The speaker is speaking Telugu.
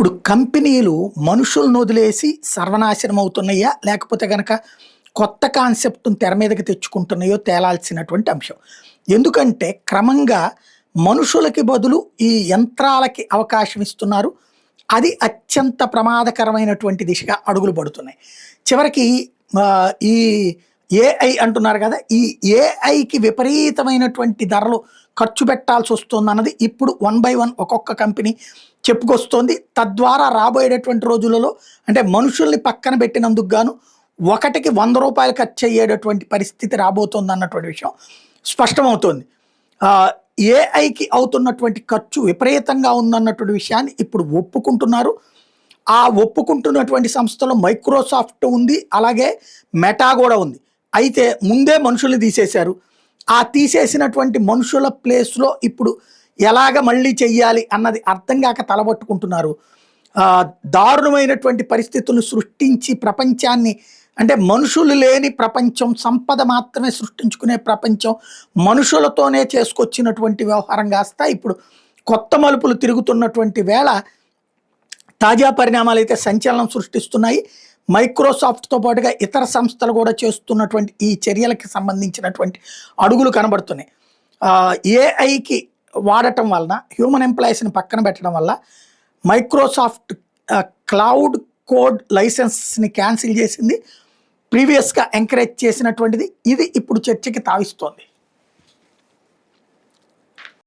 ఇప్పుడు కంపెనీలు మనుషులను వదిలేసి సర్వనాశనం అవుతున్నాయా? లేకపోతే గనక కొత్త కాన్సెప్ట్‌ని తెర మీదకి తెచ్చుకుంటున్నాయో తేలాల్సినటువంటి అంశం. ఎందుకంటే క్రమంగా మనుషులకి బదులు ఈ యంత్రాలకి అవకాశం ఇస్తున్నారు. అది అత్యంత ప్రమాదకరమైనటువంటి దిశగా అడుగులు పడుతున్నాయి. చివరికి ఈ ఏఐ అంటున్నారు గదా! ఈ ఏఐకి విపరీతమైనటువంటి ధరలు ఖర్చు పెట్టాల్సొస్తోందన్నది ఇప్పుడు వన్ బై వన్ ఒక్కొక్క కంపెనీ చెప్పుకొస్తోంది. తద్వారా రాబోయేటటువంటి రోజులలో అంటే మనుషుల్ని పక్కన పెట్టినందుకు గాను ఒకటికి ₹100 ఖర్చయ్యేటటువంటి పరిస్థితి రాబోతోందన్నటువంటి విషయం స్పష్టమవుతోంది. ఏఐకి అవుతున్నటువంటి ఖర్చు విపరీతంగా ఉందన్నటువంటి విషయాన్ని ఇప్పుడు ఒప్పుకుంటున్నారు. ఆ ఒప్పుకుంటున్నటువంటి సంస్థలో మైక్రోసాఫ్ట్ ఉంది. అలాగే మెటా గూడా ఉంది. అయితే ముందే మనుషుల్ని తీసేశారు. ఆ తీసేసినటువంటి మనుషుల ప్లేస్‌లో ఇప్పుడు ఎలాగ మళ్ళీ చెయ్యాలి అన్నది అర్థం గాక తలబట్టుకుంటున్నారు. దారుణమైనటువంటి పరిస్థితులను సృష్టించి ప్రపంచాన్ని అంటే మనుషులు లేని ప్రపంచం, సంపద మాత్రమే సృష్టించుకునే ప్రపంచం, మనుషులతోనే చేసుకొచ్చినటువంటి వ్యవహారం కాస్త ఇప్పుడు కొత్త మలుపులు తిరుగుతున్నటువంటి వేళ తాజా పరిణామాలైతే సంచలనం సృష్టిస్తున్నాయి. మైక్రోసాఫ్ట్‌తో పాటుగా ఇతర సంస్థలు కూడా చేస్తున్నటువంటి ఈ చర్యలకి సంబంధించినటువంటి అడుగులు కనబడుతున్నాయి. ఏఐకి వాడటం వలన హ్యూమన్ ఎంప్లాయీస్‌ని పక్కన పెట్టడం వల్ల మైక్రోసాఫ్ట్ క్లౌడ్ కోడ్ లైసెన్స్‌ని క్యాన్సిల్ చేసింది. ప్రీవియస్‌గా ఎంకరేజ్ చేసినటువంటిది ఇది ఇప్పుడు చర్చకి తావిస్తోంది.